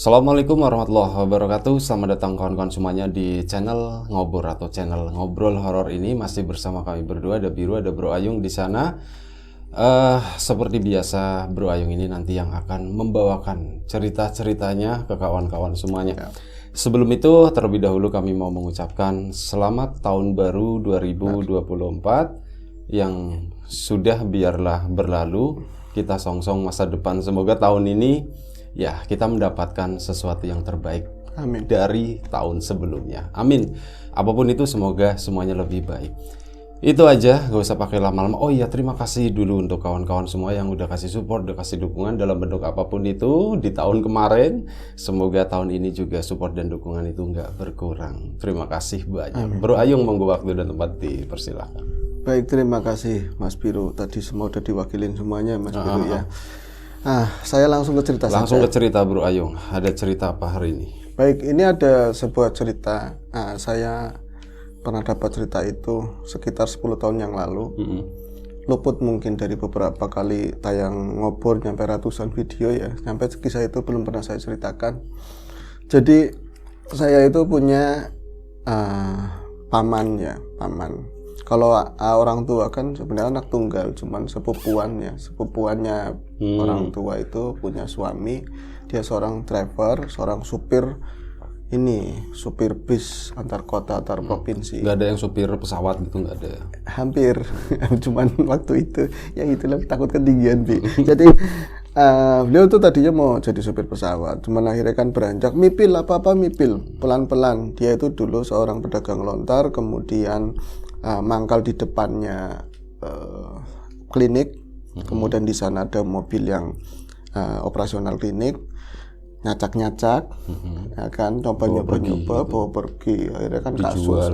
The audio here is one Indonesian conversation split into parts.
Assalamualaikum warahmatullahi wabarakatuh. Selamat datang kawan-kawan semuanya di channel Ngobor atau channel Ngobrol Horor ini. Masih bersama kami berdua, ada Biru, ada Bro Ayung di sana. Seperti biasa, Bro Ayung ini nanti yang akan membawakan cerita-ceritanya ke kawan-kawan semuanya. Sebelum itu, terlebih dahulu kami mau mengucapkan selamat tahun baru 2024 yang sudah biarlah berlalu. Kita songsong masa depan. Semoga tahun ini ya kita mendapatkan sesuatu yang terbaik. Amin. Dari tahun sebelumnya. Amin. Apapun itu semoga semuanya lebih baik. Itu aja, gak usah pakai lama-lama. Oh iya, terima kasih dulu untuk kawan-kawan semua yang udah kasih support, udah kasih dukungan dalam bentuk apapun itu di tahun kemarin. Semoga tahun ini juga support dan dukungan itu nggak berkurang. Terima kasih banyak. Amin. Bro Ayung, monggo waktu dan tempat dipersilakan. Baik, terima kasih Mas Biru. Tadi semua udah diwakilin semuanya Mas Biru ya. Saya langsung ke cerita. Langsung ke cerita Bro Ayung. Ada cerita apa hari ini? Baik, ini ada sebuah cerita. Saya pernah dapat cerita itu sekitar 10 tahun yang lalu. Luput mungkin dari beberapa kali tayang Ngobor, nyampe ratusan video ya. Sampai kisah itu belum pernah saya ceritakan. Jadi saya itu punya paman. Kalau orang tua kan sebenarnya anak tunggal, cuman sepupuannya orang tua itu punya suami, dia seorang driver, seorang supir bis antar kota, antar provinsi. Nggak ada yang supir pesawat gitu, nggak ada? Hampir, cuman waktu itu ya itulah, takut ketinggian Bi. Jadi beliau tuh tadinya mau jadi supir pesawat, cuman akhirnya kan beranjak mipil pelan-pelan. Dia itu dulu seorang pedagang lontar, kemudian mangkal di depannya klinik, kemudian di sana ada mobil yang operasional klinik, nyacak, ya kan, nyoba bawa pergi, akhirnya kan kasus.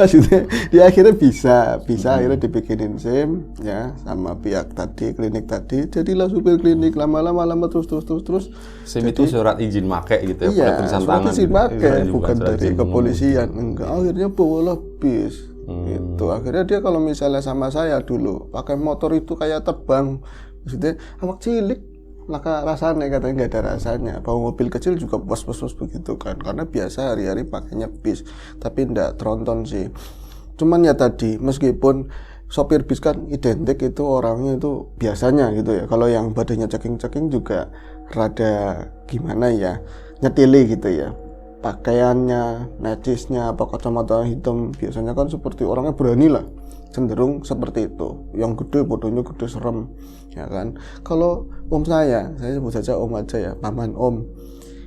Maksudnya dia akhirnya bisa akhirnya dibikinin SIM ya sama pihak tadi, klinik tadi, jadilah supir klinik. Lama terus. SIM itu surat izin make gitu ya? Iya, tulisan surat tangan izin make, gitu. bukan dari kepolisian. Enggak, akhirnya bawalah bis. Gitu. Akhirnya dia kalau misalnya sama saya dulu pakai motor itu kayak terbang, maksudnya awak cilik laka rasanya, katanya nggak ada rasanya. Bawa mobil kecil juga bos begitu kan, karena biasa hari-hari pakainya bis, tapi ndak tronton sih. Cuman ya tadi, meskipun sopir bis kan identik itu orangnya itu biasanya gitu ya, kalau yang badannya ceking juga rada gimana ya, nyetili gitu ya, pakaiannya, necisnya, apa kacamata hitam, biasanya kan seperti orangnya berani lah, cenderung seperti itu. Yang gede, bodohnya gede, serem, ya kan. Kalau om saya sebut saja om aja ya, paman om,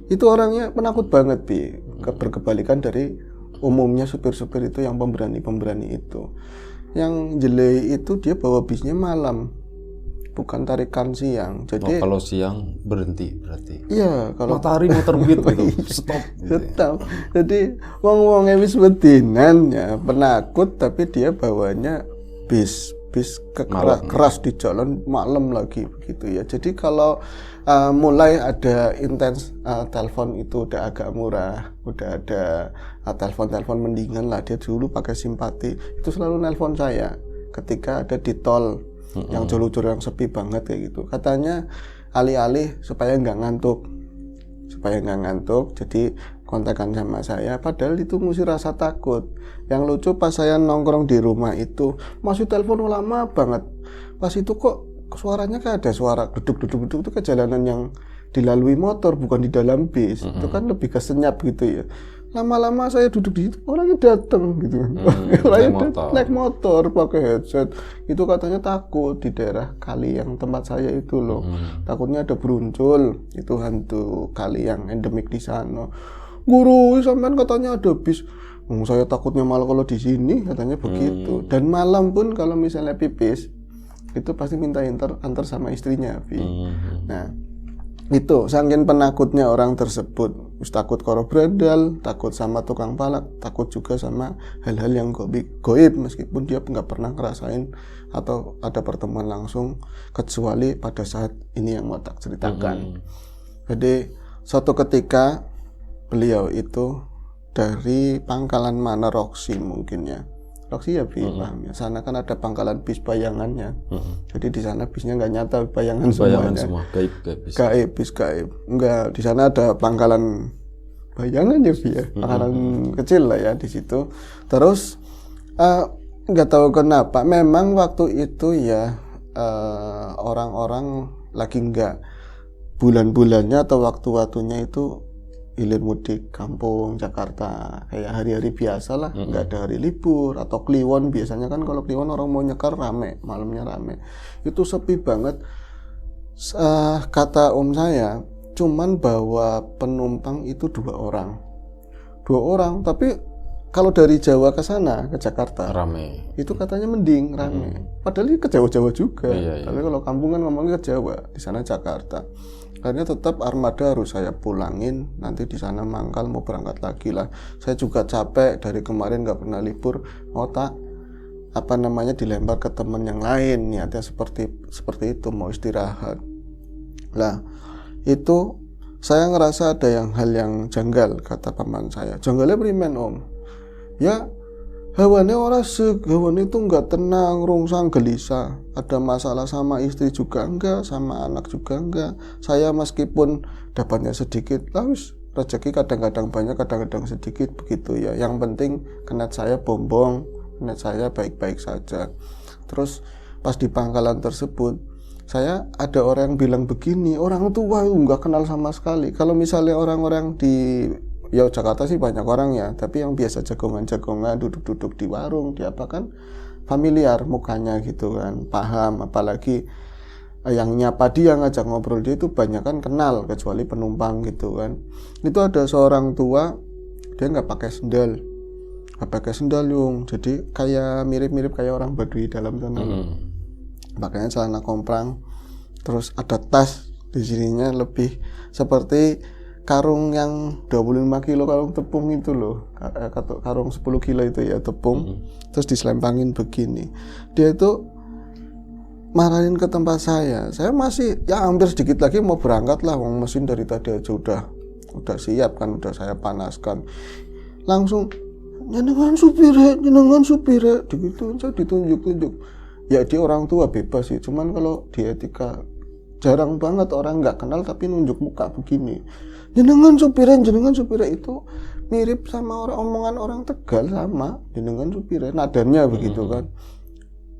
itu orangnya penakut banget Bi. Berkebalikan dari umumnya supir-supir itu yang pemberani itu. Yang jelek itu dia bawa bisnya malam, bukan tarikan siang. Jadi kalau siang berhenti berarti. Iya, kalau matahari mau terbit gitu, stop. Gitu. Jadi wong-wong wis wedinan ya, penakut, tapi dia bawanya bis keras di jalan malam lagi begitu ya. Jadi kalau mulai ada intens telepon itu udah agak murah, udah ada telepon mendingan lah, dia dulu pakai simpati itu selalu nelpon saya ketika ada di tol yang jalur-jalur yang sepi banget kayak gitu. Katanya alih-alih supaya nggak ngantuk, jadi kontakkan sama saya. Padahal itu mesti rasa takut. Yang lucu pas saya nongkrong di rumah itu masih telepon lama banget. Pas itu kok suaranya kayak ada suara duduk itu ke jalanan yang dilalui motor, bukan di dalam bis. Itu kan lebih kesenyap gitu ya. Lama-lama saya duduk di situ, orangnya datang gitu. Orangnya naik motor pakai headset. Itu katanya takut di daerah kali yang tempat saya itu loh. Takutnya ada beruncul, itu hantu kali yang endemik di sana. Guru, sampean katanya ada bis. Saya takutnya malah kalau di sini, katanya begitu. Dan malam pun kalau misalnya pipis, itu pasti minta antar sama istrinya, Vi. Nah, itu saking penakutnya orang tersebut. Takut karo brandal, takut sama tukang palak, takut juga sama hal-hal yang goib, meskipun dia nggak pernah ngerasain atau ada pertemuan langsung, kecuali pada saat ini yang mau tak ceritakan. Jadi suatu ketika beliau itu dari pangkalan mana, Roxy mungkin ya, Roxy ya Bi, paham ya. Sana kan ada pangkalan bis bayangannya. Jadi di sana bisnya nggak nyata, bayangan semuanya. semua, gaib bis. Gaib, bis gaib. Enggak, di sana ada pangkalan bayangan ya Bi ya. Pangkalan kecil lah ya di situ. Terus nggak tahu kenapa, memang waktu itu ya orang-orang lagi nggak bulan-bulannya atau waktu-waktunya itu hilir mudik kampung Jakarta, kayak hari-hari biasa lah, nggak ada hari libur atau Kliwon. Biasanya kan kalau Kliwon orang mau nyekar rame, malamnya rame. Itu sepi banget. Kata om saya, cuman bawa penumpang itu 2 orang. 2 orang, tapi kalau dari Jawa ke sana, ke Jakarta, Rame. itu katanya mending rame. Padahal ini ke Jawa-Jawa juga. Iya. Tapi kalau kampung kan ngomongnya ke Jawa, di sana Jakarta. Akhirnya tetap armada harus saya pulangin, nanti di sana mangkal mau berangkat lagi lah. Saya juga capek dari kemarin nggak pernah libur, mau dilempar ke teman yang lain, niatnya seperti itu, mau istirahat. Lah itu saya ngerasa ada hal yang janggal, kata paman saya. Janggalnya primen om? Ya hawane ora sek, hawane itu nggak tenang, rungsang, gelisah. Ada masalah sama istri juga enggak, sama anak juga enggak. Saya meskipun dapatnya sedikit, wis rezeki kadang-kadang banyak, kadang-kadang sedikit begitu ya. Yang penting kenet saya bombong, kenet saya baik-baik saja. Terus pas di pangkalan tersebut, saya ada orang yang bilang begini, orang tua itu nggak kenal sama sekali. Kalau misalnya orang-orang di Jakarta sih banyak orang ya, tapi yang biasa jagongan-jagongan duduk-duduk di warung, dia apa kan familiar mukanya gitu kan, paham. Apalagi yang nyapa dia, ngajak ngobrol dia itu banyak kan kenal, kecuali penumpang gitu kan. Itu ada seorang tua, dia nggak pakai sendal yung, jadi kayak mirip-mirip kayak orang Baduy dalam sana. Pakainya celana komprang, terus ada tas di sininya lebih seperti karung yang 25 kilo karung tepung itu loh, karung 10 kilo itu ya tepung, terus diselempangin begini. Dia itu marahin ke tempat saya masih ya hampir sedikit lagi mau berangkat lah, mesin dari tadi aja udah siap kan, udah saya panaskan. Langsung jenengan supire gitu, saya ditunjuk. Ya dia orang tua bebas sih, cuman kalau di etika jarang banget orang nggak kenal tapi nunjuk muka begini. Jenengan supire itu mirip sama omongan orang Tegal, sama jenengan supire, nadanya begitu kan.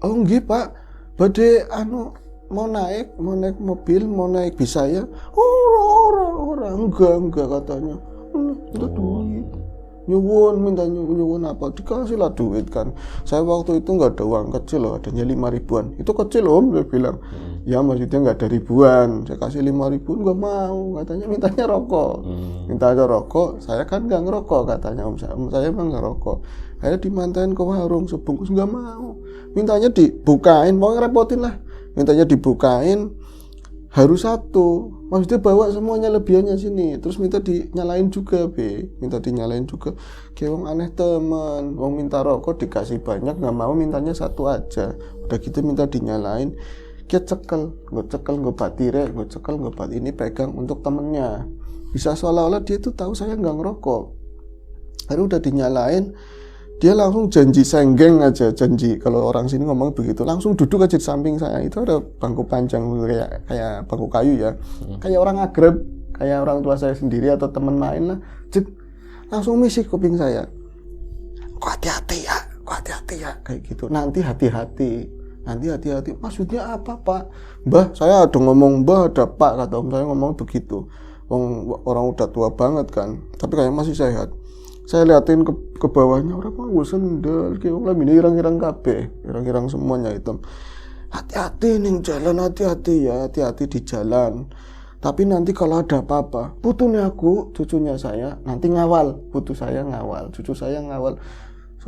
Oh nggih Pak, badhe mau naik mobil, mau naik bis saya. Ora enggak katanya. Itu duit. Minta nyuwun apa, dikasih lah duit kan. Saya waktu itu nggak ada uang kecil loh, adanya 5 ribuan. Itu kecil om, saya bilang. Ya maksudnya nggak ada ribuan, saya kasih 5 ribuan nggak mau, katanya mintanya rokok. Minta rokok, saya kan nggak ngerokok katanya om saya emang nggak rokok. Akhirnya dimantain ke warung sebungkus, nggak mau. Mintanya dibukain, mau ngerepotin lah. Mintanya dibukain, harus 1, maksudnya bawa semuanya lebihannya sini, terus minta dinyalain juga kayak wong aneh temen, wong minta rokok dikasih banyak nggak mau, mintanya 1 aja, udah gitu minta dinyalain. Dia cekel nggak batire, ini pegang untuk temennya, bisa seolah-olah dia tuh tahu saya nggak ngerokok. Lalu udah dinyalain, dia langsung janji senggeng aja, kalau orang sini ngomong begitu, langsung duduk aja di samping saya. Itu ada bangku panjang kayak bangku kayu ya, kayak orang akrab, kayak orang tua saya sendiri atau teman main lah. Langsung misik kuping saya, kok hati-hati ya kayak gitu. Nanti hati-hati. Maksudnya apa Pak? Mbah, saya ada ngomong mbah, ada Pak, kata om saya ngomong begitu. Orang udah tua banget kan, tapi kayak masih sehat. Saya liatin ke bawahnya, orang mau sendal, kayak orang ini irang-irang kabeh, irang-irang semuanya hitam. Hati-hati nih jalan, hati-hati di jalan. Tapi nanti kalau ada apa-apa, putunya aku, cucunya saya nanti ngawal, cucu saya ngawal.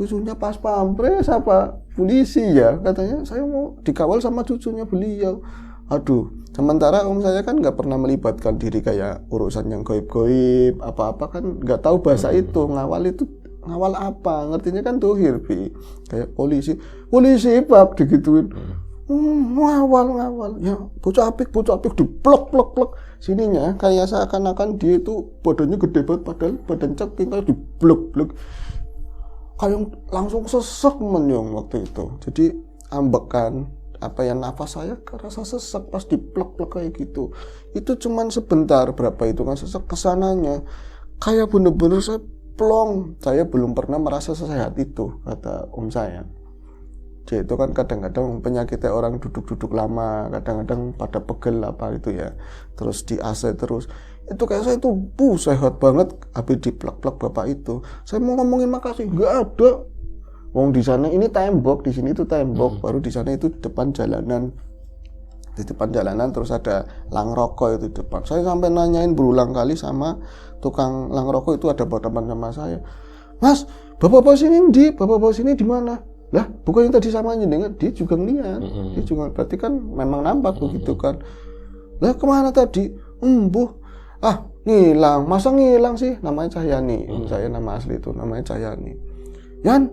Cucunya pas pampres apa polisi ya, katanya saya mau dikawal sama cucunya beliau. Aduh, sementara om saya kan nggak pernah melibatkan diri kayak urusan yang goib-goib apa-apa, kan nggak tahu bahasa itu. Ngawal apa, ngertinya kan dohir Bi, kayak polisi bab digituin. Ngawal ya, bocah apik diblok sininya, kayak seakan-akan dia itu badannya gede banget, padahal badan cek tinggal diblok. kayak langsung sesek menyong waktu itu. Jadi ambekan nafas saya kerasa sesek pas diplek-plek kayak gitu. Itu cuman sebentar, berapa itu kan sesek, kesananya kayak bener-bener saya plong. Saya belum pernah merasa sesehat itu, kata om saya. Jadi itu kan kadang-kadang penyakitnya orang duduk-duduk lama, kadang-kadang pada pegel apa itu ya, terus di AC terus. Itu kayak saya itu sehat banget habis diplek-plek bapak itu. Saya mau ngomongin makasih, nggak ada. Wong di sana ini tembok, di sini itu tembok, baru di sana itu depan jalanan. Di depan jalanan terus ada lang rokok itu depan. Saya sampai nanyain berulang kali sama tukang lang rokok itu, ada berteman sama saya. Mas, bapak-bapak sini di mana? Lah, bukan yang tadi sama jenengan, dia juga ngeliat. Dia juga berarti kan memang nampak begitu kan. Lah kemana tadi? Ngilang. Masa ngilang sih? Namanya Cahyani. Saya nama asli itu namanya Cahyani. Yan,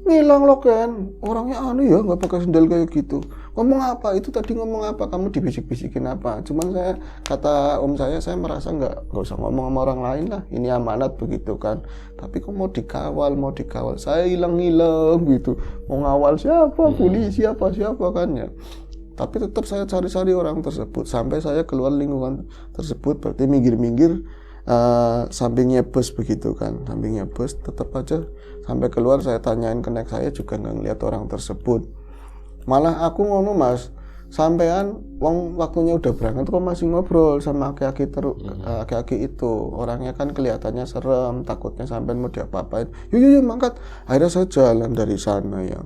ngilang loh kan, orangnya aneh ya, nggak pakai sendal kayak gitu. Ngomong apa? Itu tadi ngomong apa? Kamu dibisik-bisikin apa? Cuman saya, kata om saya merasa nggak usah ngomong sama orang lain lah. Ini amanat begitu kan. Tapi kok mau dikawal. Saya hilang gitu. Mau ngawal siapa? Polisi siapa kan ya. Tapi tetap saya cari-cari orang tersebut sampai saya keluar lingkungan tersebut. Berarti minggir-minggir. Sampingnya bus begitu kan, sampingnya bus, tetap aja sampai keluar saya tanyain kenek saya juga nggak ngeliat orang tersebut. Malah aku ngono, Mas, sampean wong waktunya udah berangkat kok masih ngobrol sama aki-aki itu. Orangnya kan kelihatannya serem, takutnya sampean mau diapa-apain. Yuk mangkat. Akhirnya saya jalan dari sana ya,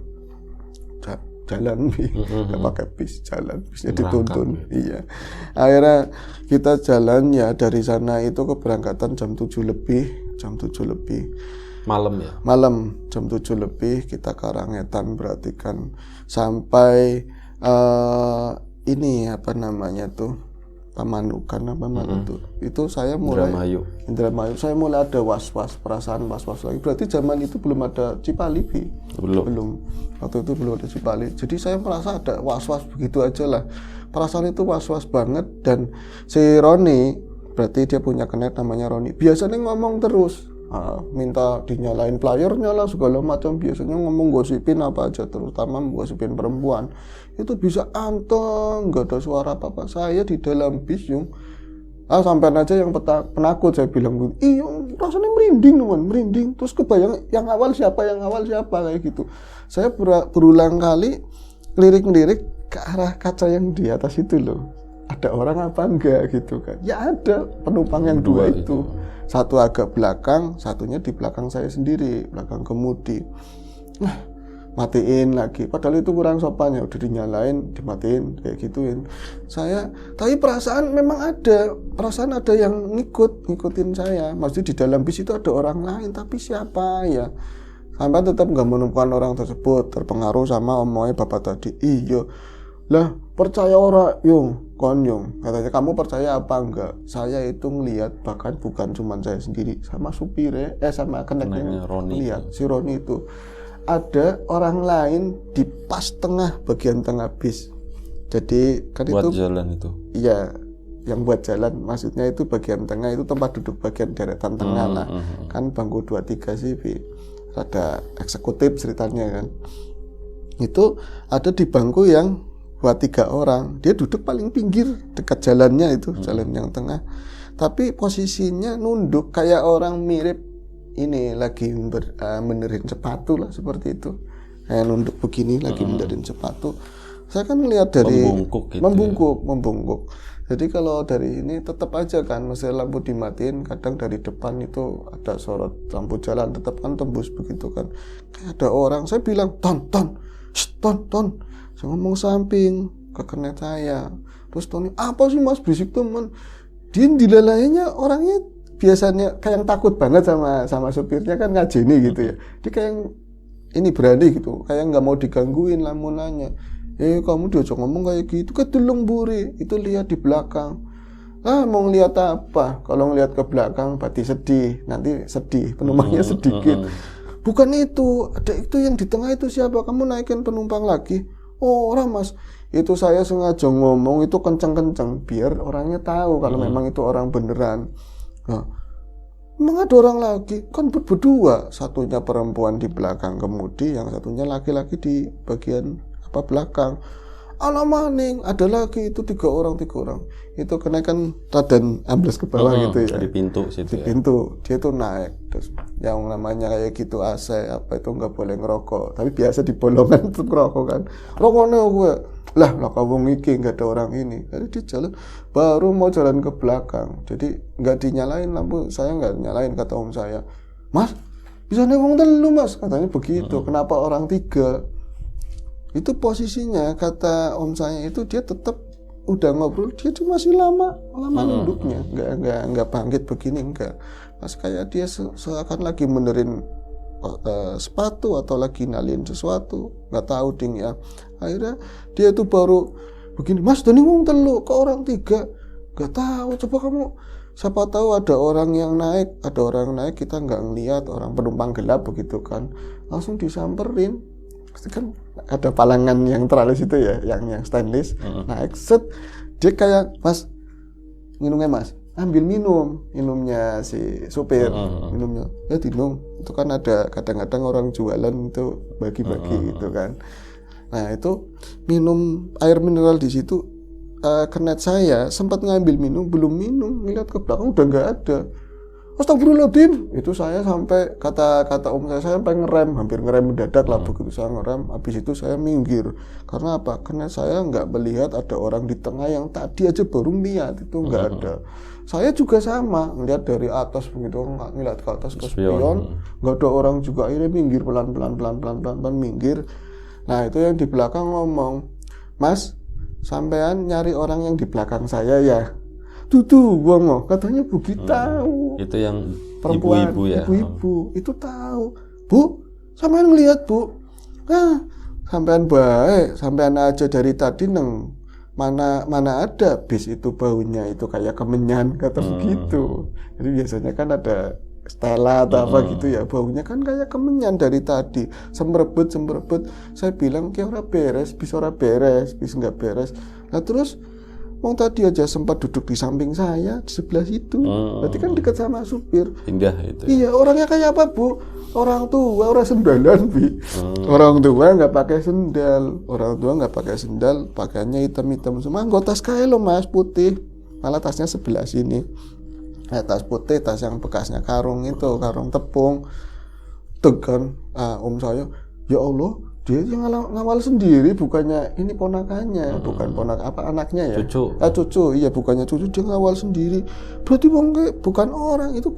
jalan nggak pakai bis, jalan bisnya dituntun. Iya, akhirnya kita jalan ya dari sana itu keberangkatan jam 7 lebih malam jam 7 lebih kita ke Karangetan, berarti kan sampai ini apa namanya tuh Pamanukan apa itu saya mulai Indramayu saya mulai ada perasaan was-was lagi. Berarti zaman itu belum ada Cipali, belum. Waktu itu belum ada Cipali. Jadi saya merasa ada was-was begitu aja lah. Perasaan itu was-was banget. Dan si Roni, berarti dia punya kenet namanya Roni, biasanya ngomong terus, minta dinyalain playernya lah segala macam. Biasanya ngomong gosipin apa aja, terutama gosipin perempuan. Itu bisa anteng, nggak ada suara apa-apa. Saya di dalam bis sampai aja yang penakut saya bilang, iya rasanya merinding. Terus kebayang yang awal siapa kayak gitu. Saya berulang kali lirik ke arah kaca yang di atas itu loh. Ada orang apa enggak gitu kan. Ya ada penumpang yang dua itu. Satu agak belakang, satunya di belakang saya sendiri, belakang kemudi. Matiin lagi, padahal itu kurang sopan ya, udah dinyalain, dimatiin, kayak gituin. Tapi perasaan memang ada, ada yang ngikutin saya. Maksudnya di dalam bis itu ada orang lain, tapi siapa ya? Sampai tetap nggak menemukan orang tersebut, terpengaruh sama omongnya bapak tadi. Iya, lah percaya orang Yung, katanya kamu percaya apa enggak? Saya itu ngelihat, bahkan bukan cuma saya sendiri, sama supirnya, sama keneknya lihat si Roni itu. Ada orang lain di pas bagian tengah bis. Jadi kan buat itu jalan itu. Iya, yang buat jalan maksudnya itu bagian tengah itu tempat duduk bagian deretan tengah lah. Kan bangku 2-3 sih, ada eksekutif ceritanya kan. Itu ada di bangku yang buat 3 orang. Dia duduk paling pinggir dekat jalannya itu, jalan yang tengah. Tapi posisinya nunduk kayak orang mirip ini lagi benerin sepatu lah, seperti itu. Kayak nunduk begini lagi benerin sepatu. Saya kan lihat dari membungkuk. Jadi kalau dari ini tetap aja kan, meski lampu dimatiin, kadang dari depan itu ada sorot lampu jalan, tetap kan tembus begitu kan. Kayak ada orang, saya bilang ton. Saya ngomong samping ke kenet saya. Terus Tony, apa sih Mas berisik teman? Dia dilalainya orangnya biasanya kayak yang takut banget sama supirnya kan, ngajeni gitu ya. Dia kayak yang ini berani gitu, kayak nggak mau digangguin lah, mau nanya, kamu diajak ngomong kayak gitu, kedelung buri itu lihat di belakang. Mau ngeliat apa? Kalau ngeliat ke belakang berarti sedih, nanti sedih, penumpangnya sedikit. Bukan itu, ada itu yang di tengah itu siapa? Kamu naikin penumpang lagi? Oh orang Mas, itu saya sengaja ngomong itu kenceng-kenceng biar orangnya tahu kalau memang itu orang beneran. Emang ada orang lagi? Kan berdua, satunya perempuan di belakang kemudi, yang satunya laki-laki di bagian belakang. Alah maning, ada lagi itu 3 orang. Itu kenaikan radan ambles ke bawah gitu ya. Di pintu situ. Di pintu dia tuh naik. Terus yang namanya kayak gitu AC apa itu nggak boleh ngerokok. Tapi biasa di bolongan tuh ngerokok kan. Rokoknya gue. Lah kau iki nggak ada orang ini. Jadi dia jalan baru mau jalan ke belakang. Jadi nggak dinyalain lampu, saya nggak nyalain kata om saya. Mas, bisa newong telu mas, katanya begitu. Kenapa orang 3? Itu posisinya kata om saya itu dia tetap udah ngobrol, dia cuma masih lama duduknya, nggak bangkit begini enggak. Pas kayak dia seakan lagi benerin sepatu atau lagi nalin sesuatu, nggak tahu ding ya. Akhirnya dia itu baru begini, mas Dani ngomong telu ke orang 3, nggak tahu. Coba kamu, siapa tahu ada orang yang naik, kita nggak ngelihat, orang penumpang gelap begitu kan, langsung disamperin. Pasti kan ada palangan yang teralis itu ya, yang stainless. Naik set, dia kayak, mas minumnya mas, ambil minumnya si supir, minumnya ya minum. Itu kan ada kadang-kadang orang jualan itu bagi-bagi gitu kan. Nah itu minum air mineral di situ. Kernet saya sempat ngambil belum minum, ngeliat ke belakang udah nggak ada. Astagfirullahaladzim, itu saya sampai kata om saya sampai hampir ngerem mendadak lah. Begitu saya ngerem, habis itu saya minggir. Karena apa? Karena saya nggak melihat ada orang di tengah yang tadi aja baru lihat, itu nggak ada. Saya juga sama, ngeliat dari atas begitu, ngeliat ke atas ke spion, nggak ada orang juga. Akhirnya minggir pelan-pelan minggir. Nah itu yang di belakang ngomong, mas, sampean nyari orang yang di belakang saya ya? Tuh gua mau katanya begitu tahu. Itu yang perempuan, ibu-ibu ya. Ibu-ibu itu tahu. Bu, sampean ngelihat bu? Nah, sampean baik, sampean aja dari tadi neng mana ada bis itu baunya itu kayak kemenyan kata begitu. Jadi biasanya kan ada Stella atau apa gitu ya, baunya kan kayak kemenyan dari tadi, semberebet. Saya bilang kayak ora beres, bis nggak beres. Nah terus Wong tadi aja sempat duduk di samping saya, di sebelah situ. Berarti kan dekat sama supir. Indah itu. Iya, orangnya kayak apa, Bu? Orang tua, orang sendalan, Bi. Orang tua nggak pakai sendal. Pakaiannya hitam-hitam semua. Anggota tas kayak lo, Mas, putih. Malah tasnya sebelah sini. Nah, tas putih, tas yang bekasnya karung itu, karung tepung. Tegan, om saya, ya Allah, dia yang ngawal sendiri, bukannya ini ponakannya, bukan anaknya ya, cucu, iya bukannya cucu, dia ngawal sendiri. Berarti bukan orang, itu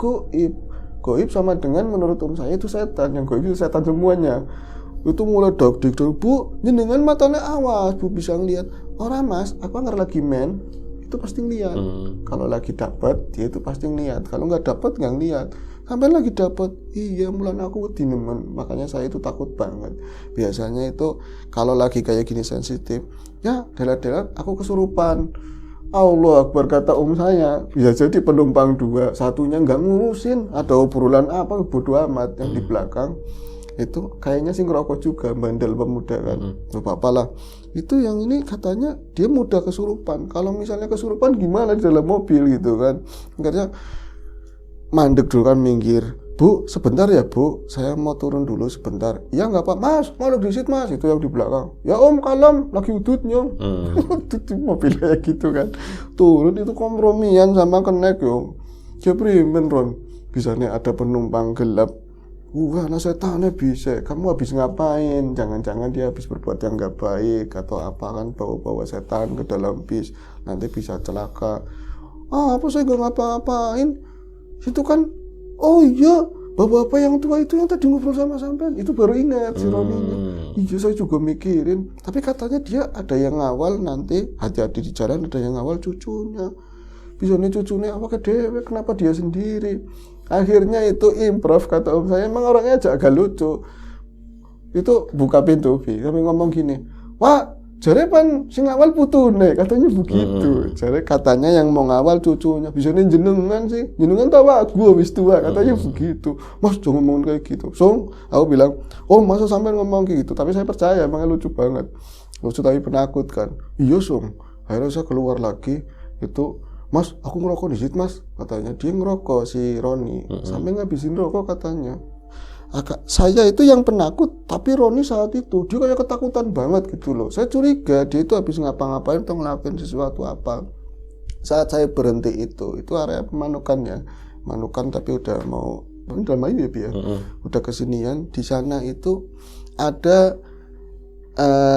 goib sama dengan menurut om saya itu setan. Yang goib itu setan semuanya. Itu mulai dik bu, jenengan matanya awas, bu bisa ngeliat orang mas, aku nggak lagi main, itu pasti ngeliat. Kalau lagi dapat dia itu pasti ngeliat, kalau nggak dapat nggak ngeliat. Sampai lagi dapat, iya mulan aku dinemen, makanya saya itu takut banget. Biasanya itu kalau lagi kayak gini sensitif, ya delat-delat aku kesurupan. Allah Akbar kata om saya, bisa jadi penumpang 2, satunya nggak ngurusin, ada obrolan apa bodo amat. Yang di belakang itu kayaknya sih ngerokok juga, bandel pemuda kan, nggak apa-apa lah. Itu yang ini katanya dia mudah kesurupan. Kalau misalnya kesurupan gimana di dalam mobil gitu kan? Akhirnya mandek dulu kan, minggir. Bu, sebentar ya bu, saya mau turun dulu sebentar. Ya nggak apa, mas, mau di situ mas, itu yang di belakang. Ya om, kalem, lagi udutnya. Itu mobil kayak gitu kan. Turun itu kompromian sama kenek yo. Jeprimen Ron, bisa nih ada penumpang gelap. Nah setannya bisa, kamu habis ngapain? Jangan-jangan dia habis berbuat yang nggak baik atau apa kan, bawa-bawa setan ke dalam bis, nanti bisa celaka. Apa saya nggak ngapa-ngapain? Itu kan, oh iya, bapak-bapak yang tua itu yang tadi ngobrol sama sampean, itu baru ingat si Roninya. Iya saya juga mikirin, tapi katanya dia ada yang ngawal nanti, hati-hati di jalan, ada yang ngawal cucunya. Bisa nih cucunya apa ke dewe, kenapa dia sendiri? Akhirnya itu improv kata om saya, emang orangnya agak lucu. Itu buka pintu, kami ngomong gini, wah, jare pan sing ngawal putune, katanya begitu. Jare katanya yang mau ngawal cucunya, bisa nih jenengan sih, jenengan tahu aku habis tua, katanya begitu. Mas jangan ngomong kayak gitu. So, aku bilang, oh masa sampai ngomong kayak gitu, tapi saya percaya, emangnya lucu banget. Lucu tapi penakut kan. Iya Song, akhirnya saya keluar lagi, itu Mas, aku ngerokok di situ mas, katanya. Dia ngerokok si Roni, sampai ngabisin rokok katanya. Saya itu yang penakut, tapi Roni saat itu dia kayak ketakutan banget gitu loh. Saya curiga dia itu habis ngapa-ngapain atau ngelakuin sesuatu apa. Saat saya berhenti itu area pemanukannya, manukan tapi udah mau dalam ayu ya, udah kesinian. Di sana itu ada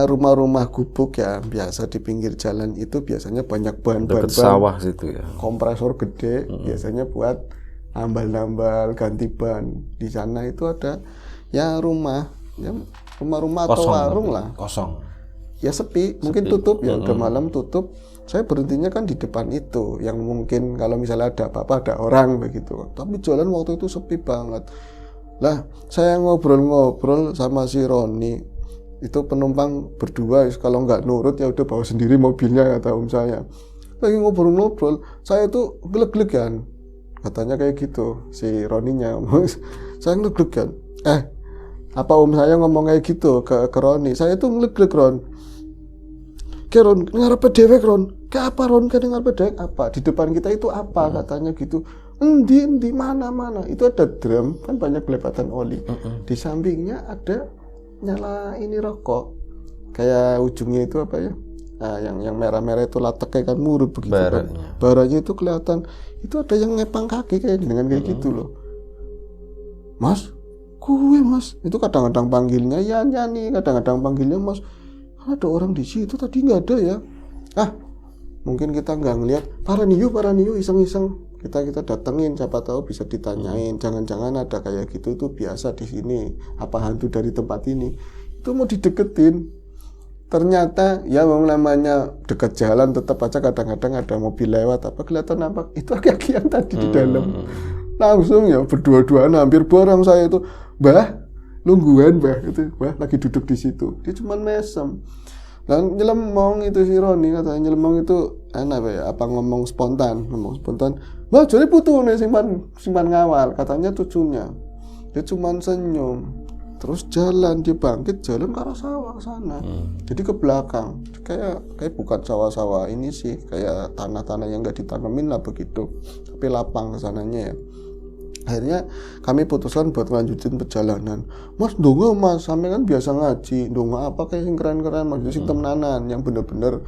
rumah-rumah gubuk ya, biasa di pinggir jalan itu biasanya banyak Dekat sawah situ ya. kompresor gede, biasanya buat nambal-nambal ganti ban. Di sana itu ada ya rumah atau warung lah, kosong ya sepi, mungkin tutup ya, udah malam tutup. Saya berhentinya kan di depan itu, yang mungkin kalau misalnya ada apa-apa ada orang begitu, tapi jalan waktu itu sepi banget. Lah saya ngobrol-ngobrol sama si Roni, itu penumpang berdua, kalau nggak nurut ya udah bawa sendiri mobilnya, kata om saya. Lagi ngobrol-ngobrol, saya tuh geleg-geleg kan, katanya kayak gitu si Roninya. Saya ngeleg kan, apa om saya ngomong kayak gitu ke Roni, saya tuh ngeleg Ron. Ke Ron ngarepe dewek Ron, ke apa Ron, ke ngarepe dewek apa, di depan kita itu apa, katanya gitu. Endi mana itu ada drum kan, banyak belebatan oli. Di sampingnya ada nyala ini rokok, kayak ujungnya itu apa ya, yang merah-merah itu lateknya kan murut begitu kan, baranya itu kelihatan. Itu ada yang ngepang kaki kayak dengan kayak gitu loh. Mas, gue mas, itu kadang-kadang panggilnya ya nyanyi, kadang-kadang panggilnya mas. Ada orang di situ tadi nggak ada ya. Mungkin kita nggak ngelihat. Paraniyo iseng-iseng kita datengin, siapa tahu bisa ditanyain. Jangan-jangan ada kayak gitu, itu biasa di sini. Apa hantu dari tempat ini? Itu mau dideketin. Ternyata ya memang namanya dekat jalan, tetap aja kadang-kadang ada mobil lewat, apa kelihatan apa, itu kaki yang tadi di dalam. Langsung ya berdua-duaan hampir bareng saya itu, Mbah, nungguan Mbah, itu Mbah lagi duduk di situ. Dia cuma mesem. Dan nyelemong itu si Roni, katanya nyelemong itu apa ngomong spontan. Mbah jadi putune simpan ngawal, katanya cucunya. Dia cuma senyum. Terus jalan, dia bangkit jalan ke arah sawah sana. Jadi ke belakang, kayak bukan sawah-sawah ini sih, kayak tanah-tanah yang nggak ditanemin lah begitu, tapi lapang ke sananya ya. Akhirnya kami putuskan buat lanjutin perjalanan. Mas ndonga mas, sampe kan biasa ngaji, ndonga apa kayak yang keren-keren, maksudnya sing temenanan, yang bener-bener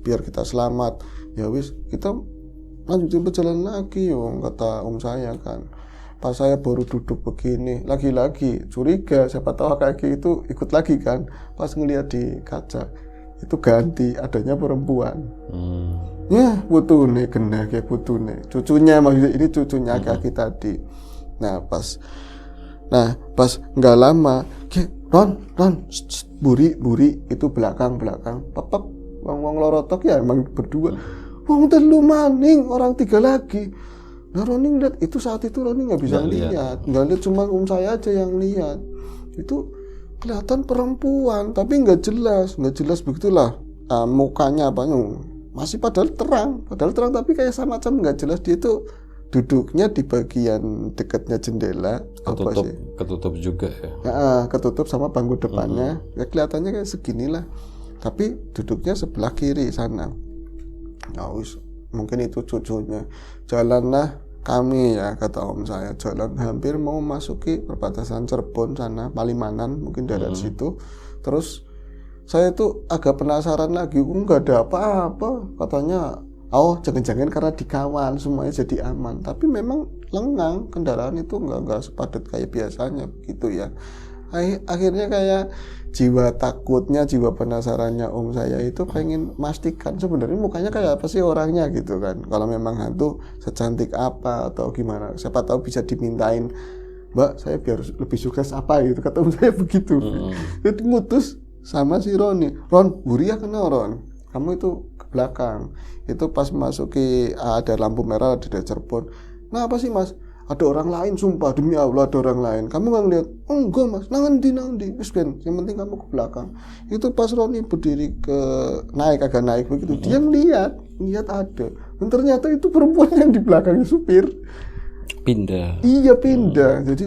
biar kita selamat. Ya wis, kita lanjutin perjalanan lagi yo, kata om saya kan. Pas saya baru duduk begini, lagi-lagi curiga, siapa tahu kaki itu ikut lagi kan. Pas ngeliat di kaca, itu ganti, adanya perempuan. Ya putune, kena kayak putune. Cucunya, maksudnya ini cucunya kaki tadi. Nah pas nggak lama, Ron, buri itu belakang, pepek, wong lorotok ya emang berdua. Wong telu maning, orang 3 lagi. Nah Roni ngeliat itu, saat itu Roni nggak bisa lihat, nggak lihat, cuma saya aja yang lihat. Itu kelihatan perempuan, tapi nggak jelas begitulah mukanya apa masih padahal terang tapi kayak semacam nggak jelas. Dia itu duduknya di bagian dekatnya jendela, ketutup juga ya. Ketutup sama bangku depannya, ya kelihatannya kayak seginilah, tapi duduknya sebelah kiri sana. Mungkin itu cucunya. Jalanlah kami ya, kata om saya, jalan hampir mau masuki perbatasan Cirebon sana, Palimanan mungkin dari situ. Terus saya tuh agak penasaran lagi, nggak ada apa-apa, katanya jangan-jangan karena dikawal semuanya jadi aman. Tapi memang lengang, kendaraan itu nggak sepadat kayak biasanya begitu ya. Akhirnya kayak jiwa takutnya, jiwa penasarannya om saya itu pengen mastikan sebenarnya mukanya kayak apa sih orangnya gitu kan. Kalau memang hantu secantik apa atau gimana, siapa tahu bisa dimintain, Mbak saya biar lebih sukses apa gitu, kata om saya begitu. Jadi mutus sama si Roni, Ron buri ya kena Ron, kamu itu ke belakang, itu pas masuki ada lampu merah di Cirebon. Nah apa sih mas, ada orang lain, sumpah demi Allah ada orang lain, kamu nggak ngeliat? Enggak mas, nanti wis ben, yang penting kamu ke belakang. Itu pas Roni berdiri agak naik begitu, dia ngeliat ada, dan ternyata itu perempuan yang di belakang supir pindah. Iya pindah. Jadi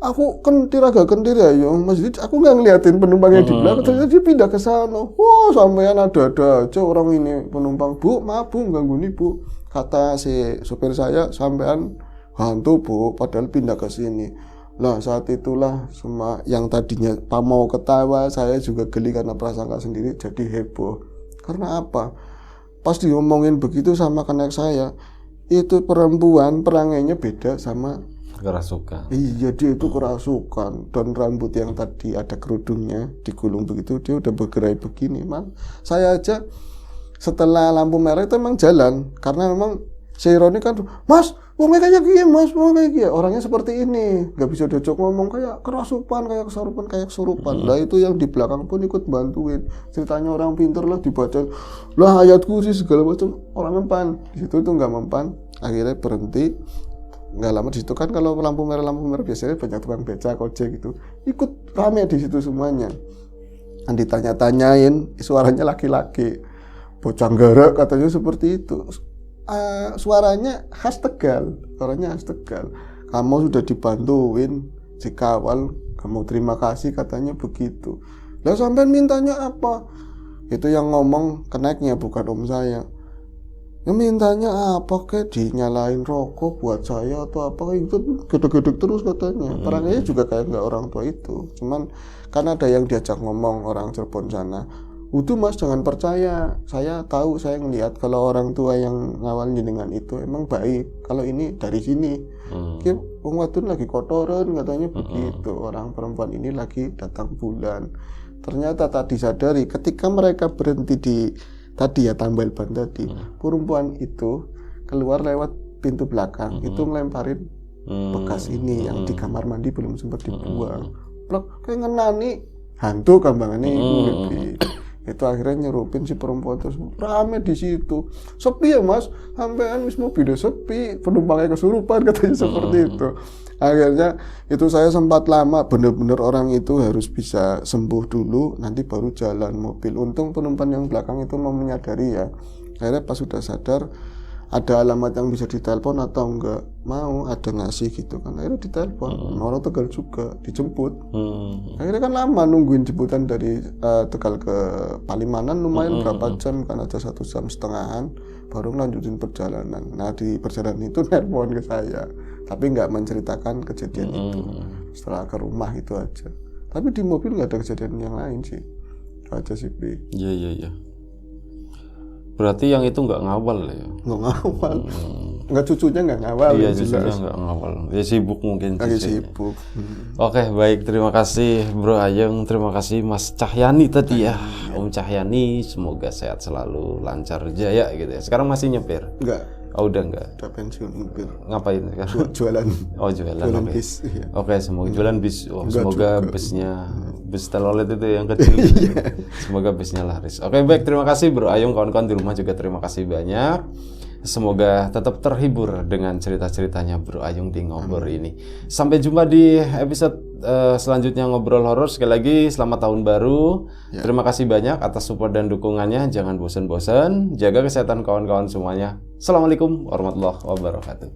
aku agak kentir ya maksudnya aku nggak ngeliatin penumpang yang di belakang, ternyata dia pindah ke sana. Wah sampean ada aja orang ini penumpang, bu maaf bu ganggu nih bu, kata si supir saya, sampean hantu Bu, padahal pindah ke sini. Nah saat itulah semua yang tadinya mau ketawa, saya juga geli karena prasangka sendiri jadi heboh. Karena apa? Pas diomongin begitu sama kenek saya, itu perempuan perangainya beda sama. Kerasukan. Iya, dia itu kerasukan, dan rambut yang tadi ada kerudungnya digulung begitu, dia udah bergerai begini. Man, saya aja setelah lampu merah itu emang jalan, karena memang si Roni kan, Mas, ngomongnya kayak gini, Mas, ngomongnya kayak gini. Orangnya seperti ini, nggak bisa diajak ngomong, kayak kerasukan, kayak kesurupan. Lah itu yang di belakang pun ikut bantuin. Ceritanya orang pintar lah dibaca, lah ayat kursi segala macam. Orang mempan, di situ tuh nggak mempan. Akhirnya berhenti. Nggak lama di situ kan kalau lampu merah biasanya banyak tukang beca, ojek gitu, ikut rame di situ semuanya. Dan ditanya-tanyain, suaranya laki-laki, bocah garek katanya seperti itu. Suaranya khas Tegal, kamu sudah dibantuin, dikawal, kamu terima kasih katanya begitu. Lah sampai mintanya apa? Itu yang ngomong keneknya, bukan om saya. Ya mintanya apa, kayak dinyalain rokok buat saya atau apa, itu gedek-gedek terus katanya. Orangnya juga kayak nggak orang tua itu, cuman kan ada yang diajak ngomong orang Cirebon sana, udah Mas jangan percaya, saya tahu, saya ngelihat kalau orang tua yang ngawal jenengan itu emang baik, kalau ini dari sini kayak wong wadon lagi kotoran katanya begitu, orang perempuan ini lagi datang bulan. Ternyata tak disadari ketika mereka berhenti di tadi ya tambal ban tadi, perempuan itu keluar lewat pintu belakang, itu ngelemparin bekas ini yang di kamar mandi belum sempat dibuang. Plak kayak ngenani hantu kambangannya itu akhirnya nyerupin si perempuan terus rame di situ. Sepi ya Mas, sampean wis mobilnya sepi, penumpangnya kesurupan katanya seperti itu. Akhirnya itu saya sempat lama, bener-bener orang itu harus bisa sembuh dulu, nanti baru jalan mobil. Untung penumpang yang belakang itu mau menyadari ya. Akhirnya pas sudah sadar, ada alamat yang bisa ditelepon atau enggak, mau ada ngasih gitu kan. Akhirnya ditelepon, orang Tegal juga dijemput. Akhirnya kan lama nungguin jemputan dari Tegal ke Palimanan, lumayan berapa jam kan, aja 1,5 jam, baru lanjutin perjalanan. Nah di perjalanan itu nelpon ke saya, tapi nggak menceritakan kejadian itu. Setelah ke rumah itu aja. Tapi di mobil nggak ada kejadian yang lain sih. Itu aja sih Bi. Iya. Berarti yang itu nggak ngawal ya? Nggak ngawal. Nggak, cucunya nggak ngawal. Iya, cucunya nggak ngawal. Ya sibuk mungkin. Lagi sibuk. Oke, baik. Terima kasih Bro Ayung. Terima kasih Mas Cahyani tadi ya. Om Cahyani, semoga sehat selalu, lancar jaya gitu ya. Sekarang masih nyepir? Enggak. Oh, udah enggak? Udah pensiun nyepir. Ngapain sekarang? Jualan. Oh, jualan Okay. Bis. Iya. Oke, semoga jualan bis. Oh, Enggak semoga juga. bisnya bis telolet itu yang kecil. Semoga bisnya laris. Oke, baik. Terima kasih Bro Ayung, kawan-kawan di rumah juga terima kasih banyak. Semoga tetap terhibur dengan cerita-ceritanya Bro Ayung di Ngobrol ini. Sampai jumpa di episode selanjutnya Ngobrol Horor. Sekali lagi selamat tahun baru. Terima kasih banyak atas support dan dukungannya. Jangan bosan-bosan. Jaga kesehatan kawan-kawan semuanya. Assalamualaikum warahmatullahi wabarakatuh.